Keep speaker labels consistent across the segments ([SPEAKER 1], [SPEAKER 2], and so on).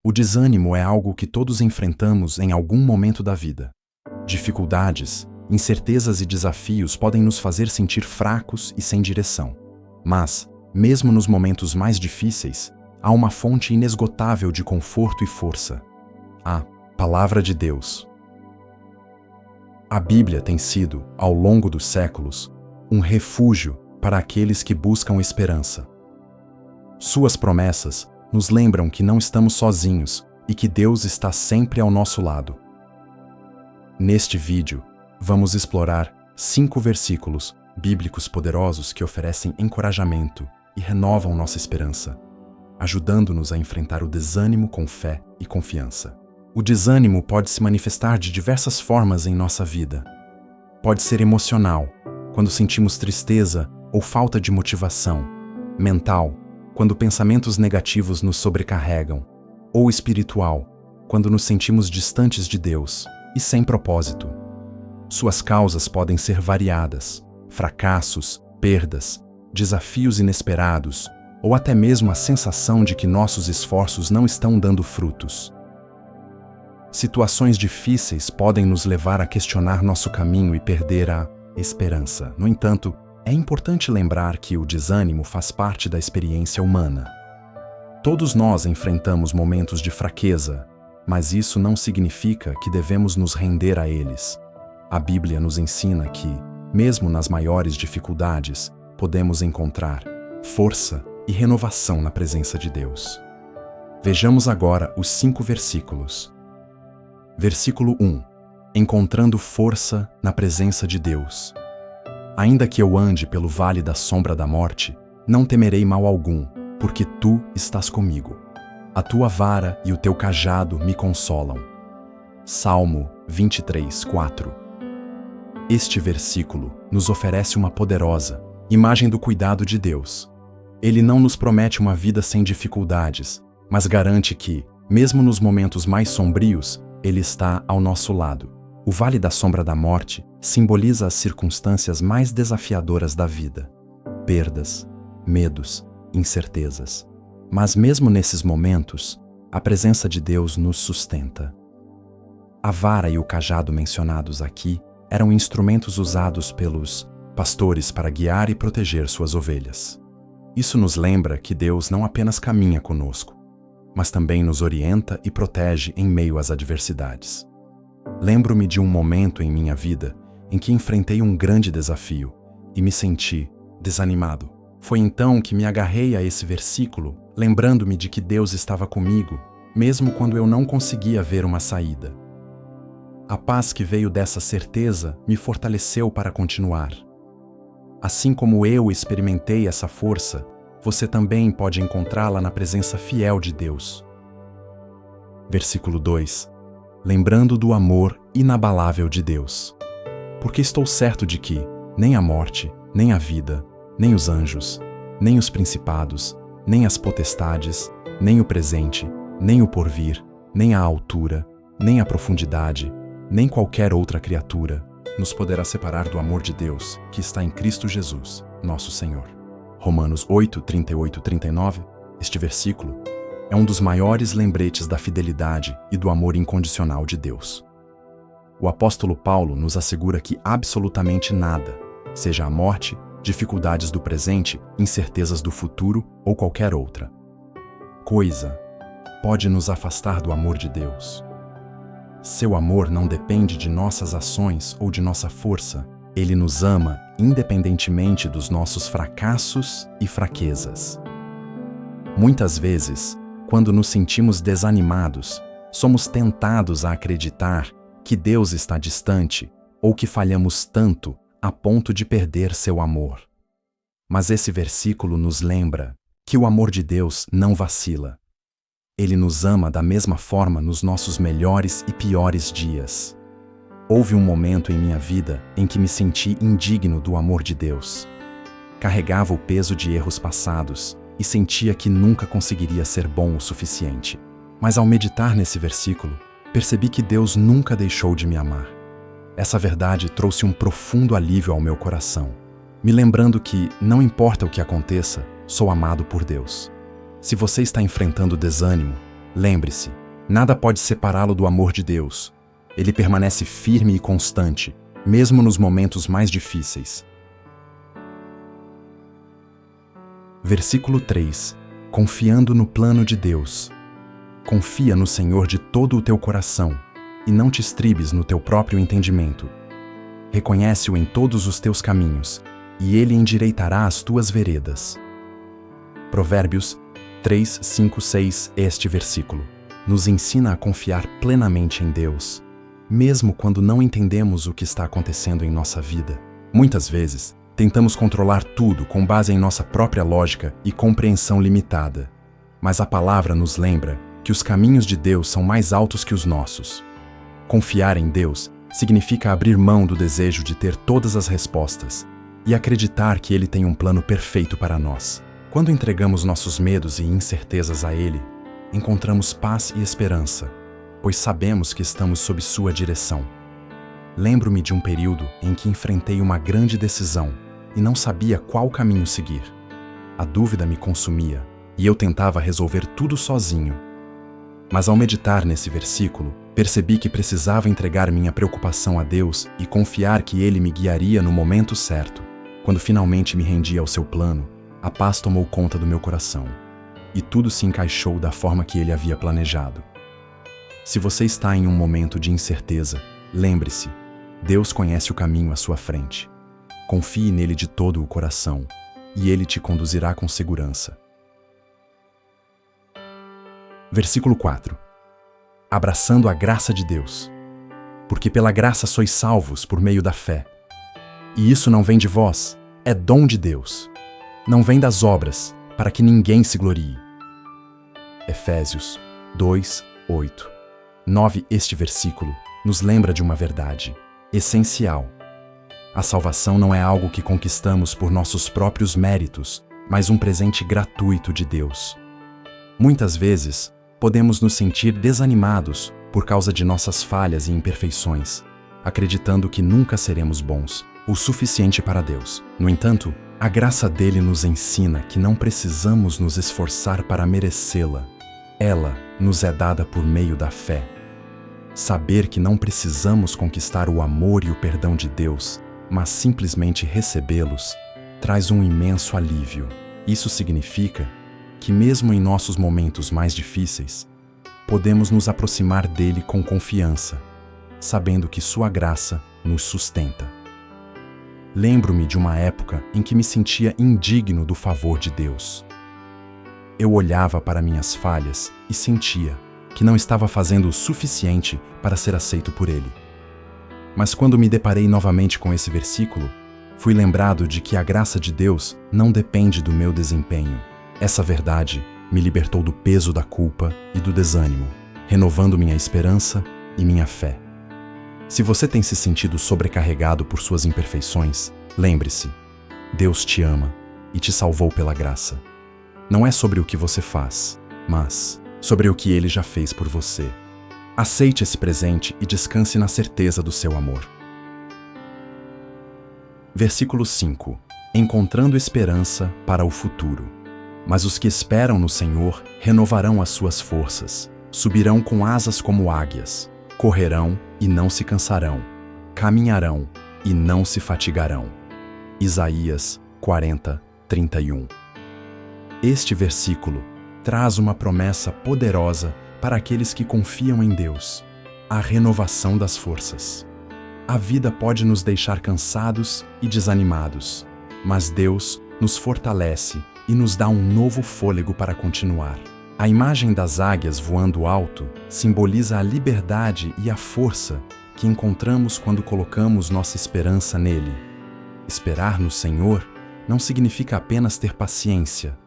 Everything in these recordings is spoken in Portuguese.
[SPEAKER 1] O desânimo é algo que todos enfrentamos em algum momento da vida. Dificuldades, incertezas e desafios podem nos fazer sentir fracos e sem direção. Mas, mesmo nos momentos mais difíceis, há uma fonte inesgotável de conforto e força: a Palavra de Deus. A Bíblia tem sido, ao longo dos séculos, um refúgio para aqueles que buscam esperança. Suas promessas nos lembram que não estamos sozinhos e que Deus está sempre ao nosso lado. Neste vídeo, vamos explorar 5 versículos bíblicos poderosos que oferecem encorajamento e renovam nossa esperança, ajudando-nos a enfrentar o desânimo com fé e confiança. O desânimo pode se manifestar de diversas formas em nossa vida. Pode ser emocional, quando sentimos tristeza ou falta de motivação; mental, quando pensamentos negativos nos sobrecarregam; ou espiritual, quando nos sentimos distantes de Deus e sem propósito. Suas causas podem ser variadas: fracassos, perdas, desafios inesperados, ou até mesmo a sensação de que nossos esforços não estão dando frutos. Situações difíceis podem nos levar a questionar nosso caminho e perder a esperança. No entanto, é importante lembrar que o desânimo faz parte da experiência humana. Todos nós enfrentamos momentos de fraqueza, mas isso não significa que devemos nos render a eles. A Bíblia nos ensina que, mesmo nas maiores dificuldades, podemos encontrar força e renovação na presença de Deus. Vejamos agora os 5 versículos. Versículo 1. Encontrando força na presença de Deus. Ainda que eu ande pelo vale da sombra da morte, não temerei mal algum, porque tu estás comigo. A tua vara e o teu cajado me consolam. Salmo 23, 4. Este versículo nos oferece uma poderosa imagem do cuidado de Deus. Ele não nos promete uma vida sem dificuldades, mas garante que, mesmo nos momentos mais sombrios, Ele está ao nosso lado. O vale da sombra da morte simboliza as circunstâncias mais desafiadoras da vida: perdas, medos, incertezas. Mas mesmo nesses momentos, a presença de Deus nos sustenta. A vara e o cajado mencionados aqui eram instrumentos usados pelos pastores para guiar e proteger suas ovelhas. Isso nos lembra que Deus não apenas caminha conosco, mas também nos orienta e protege em meio às adversidades. Lembro-me de um momento em minha vida em que enfrentei um grande desafio e me senti desanimado. Foi então que me agarrei a esse versículo, lembrando-me de que Deus estava comigo, mesmo quando eu não conseguia ver uma saída. A paz que veio dessa certeza me fortaleceu para continuar. Assim como eu experimentei essa força, você também pode encontrá-la na presença fiel de Deus. Versículo 2. Lembrando do amor inabalável de Deus. Porque estou certo de que nem a morte, nem a vida, nem os anjos, nem os principados, nem as potestades, nem o presente, nem o porvir, nem a altura, nem a profundidade, nem qualquer outra criatura nos poderá separar do amor de Deus que está em Cristo Jesus, nosso Senhor. Romanos 8, 38 e 39, este versículo é um dos maiores lembretes da fidelidade e do amor incondicional de Deus. O apóstolo Paulo nos assegura que absolutamente nada, seja a morte, dificuldades do presente, incertezas do futuro ou qualquer outra coisa, pode nos afastar do amor de Deus. Seu amor não depende de nossas ações ou de nossa força. Ele nos ama independentemente dos nossos fracassos e fraquezas. Muitas vezes, quando nos sentimos desanimados, somos tentados a acreditar que Deus está distante ou que falhamos tanto a ponto de perder seu amor. Mas esse versículo nos lembra que o amor de Deus não vacila. Ele nos ama da mesma forma nos nossos melhores e piores dias. Houve um momento em minha vida em que me senti indigno do amor de Deus. Carregava o peso de erros passados e sentia que nunca conseguiria ser bom o suficiente. Mas ao meditar nesse versículo, percebi que Deus nunca deixou de me amar. Essa verdade trouxe um profundo alívio ao meu coração, me lembrando que, não importa o que aconteça, sou amado por Deus. Se você está enfrentando desânimo, Lembre-se, nada pode separá-lo do amor de Deus. Ele permanece firme e constante, mesmo nos momentos mais difíceis. Versículo 3. Confiando no plano de Deus. Confia no Senhor de todo o teu coração, e não te estribes no teu próprio entendimento. Reconhece-o em todos os teus caminhos, e ele endireitará as tuas veredas. Provérbios 3, 5, 6. Este versículo nos ensina a confiar plenamente em Deus, mesmo quando não entendemos o que está acontecendo em nossa vida. Muitas vezes, tentamos controlar tudo com base em nossa própria lógica e compreensão limitada. Mas a palavra nos lembra que os caminhos de Deus são mais altos que os nossos. Confiar em Deus significa abrir mão do desejo de ter todas as respostas e acreditar que Ele tem um plano perfeito para nós. Quando entregamos nossos medos e incertezas a Ele, encontramos paz e esperança, pois sabemos que estamos sob Sua direção. Lembro-me de um período em que enfrentei uma grande decisão e não sabia qual caminho seguir. A dúvida me consumia e eu tentava resolver tudo sozinho. Mas ao meditar nesse versículo, percebi que precisava entregar minha preocupação a Deus e confiar que Ele me guiaria no momento certo. Quando finalmente me rendi ao seu plano, a paz tomou conta do meu coração, e tudo se encaixou da forma que Ele havia planejado. Se você está em um momento de incerteza, lembre-se, Deus conhece o caminho à sua frente. Confie nele de todo o coração, e Ele te conduzirá com segurança. Versículo 4. Abraçando a graça de Deus. Porque pela graça sois salvos por meio da fé. E isso não vem de vós, é dom de Deus. Não vem das obras, para que ninguém se glorie. Efésios 2, 8. 9. Este versículo nos lembra de uma verdade essencial. A salvação não é algo que conquistamos por nossos próprios méritos, mas um presente gratuito de Deus. Muitas vezes, podemos nos sentir desanimados por causa de nossas falhas e imperfeições, acreditando que nunca seremos bons o suficiente para Deus. No entanto, a graça dele nos ensina que não precisamos nos esforçar para merecê-la. Ela nos é dada por meio da fé. Saber que não precisamos conquistar o amor e o perdão de Deus, mas simplesmente recebê-los, traz um imenso alívio. Isso significa que mesmo em nossos momentos mais difíceis, podemos nos aproximar dele com confiança, sabendo que sua graça nos sustenta. Lembro-me de uma época em que me sentia indigno do favor de Deus. Eu olhava para minhas falhas e sentia que não estava fazendo o suficiente para ser aceito por Ele. Mas quando me deparei novamente com esse versículo, fui lembrado de que a graça de Deus não depende do meu desempenho. Essa verdade me libertou do peso da culpa e do desânimo, renovando minha esperança e minha fé. Se você tem se sentido sobrecarregado por suas imperfeições, lembre-se, Deus te ama e te salvou pela graça. Não é sobre o que você faz, mas sobre o que Ele já fez por você. Aceite esse presente e descanse na certeza do seu amor. Versículo 5. Encontrando esperança para o futuro. Mas os que esperam no Senhor renovarão as suas forças, subirão com asas como águias, correrão e não se cansarão, caminharão e não se fatigarão. Isaías 40, 31. Este versículo traz uma promessa poderosa para aqueles que confiam em Deus, a renovação das forças. A vida pode nos deixar cansados e desanimados, mas Deus nos fortalece e nos dá um novo fôlego para continuar. A imagem das águias voando alto simboliza a liberdade e a força que encontramos quando colocamos nossa esperança nele. Esperar no Senhor não significa apenas ter paciência,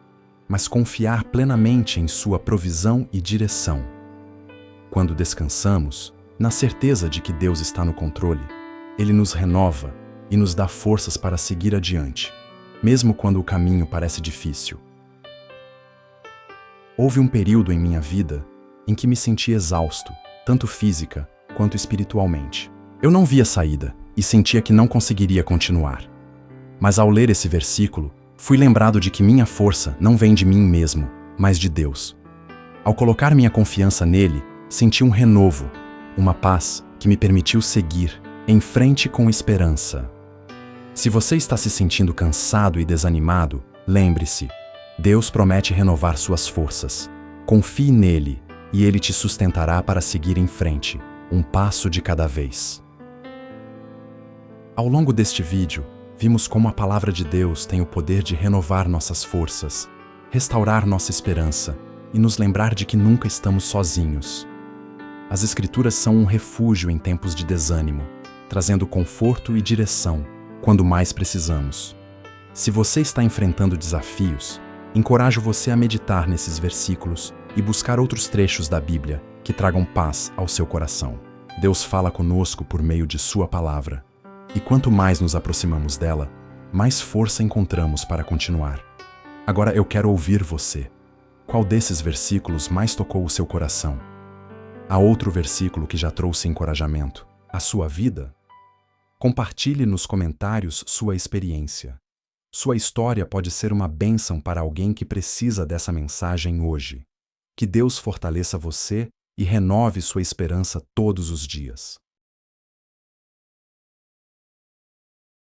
[SPEAKER 1] mas confiar plenamente em sua provisão e direção. Quando descansamos, na certeza de que Deus está no controle, Ele nos renova e nos dá forças para seguir adiante, mesmo quando o caminho parece difícil. Houve um período em minha vida em que me senti exausto, tanto física quanto espiritualmente. Eu não via saída e sentia que não conseguiria continuar. Mas ao ler esse versículo, fui lembrado de que minha força não vem de mim mesmo, mas de Deus. Ao colocar minha confiança nele, senti um renovo, uma paz que me permitiu seguir em frente com esperança. Se você está se sentindo cansado e desanimado, lembre-se, Deus promete renovar suas forças. Confie nele e ele te sustentará para seguir em frente, um passo de cada vez. Ao longo deste vídeo, vimos como a palavra de Deus tem o poder de renovar nossas forças, restaurar nossa esperança e nos lembrar de que nunca estamos sozinhos. As Escrituras são um refúgio em tempos de desânimo, trazendo conforto e direção quando mais precisamos. Se você está enfrentando desafios, encorajo você a meditar nesses versículos e buscar outros trechos da Bíblia que tragam paz ao seu coração. Deus fala conosco por meio de Sua palavra, e quanto mais nos aproximamos dela, mais força encontramos para continuar. Agora eu quero ouvir você. Qual desses versículos mais tocou o seu coração? Há outro versículo que já trouxe encorajamento à sua vida? Compartilhe nos comentários sua experiência. Sua história pode ser uma bênção para alguém que precisa dessa mensagem hoje. Que Deus fortaleça você e renove sua esperança todos os dias.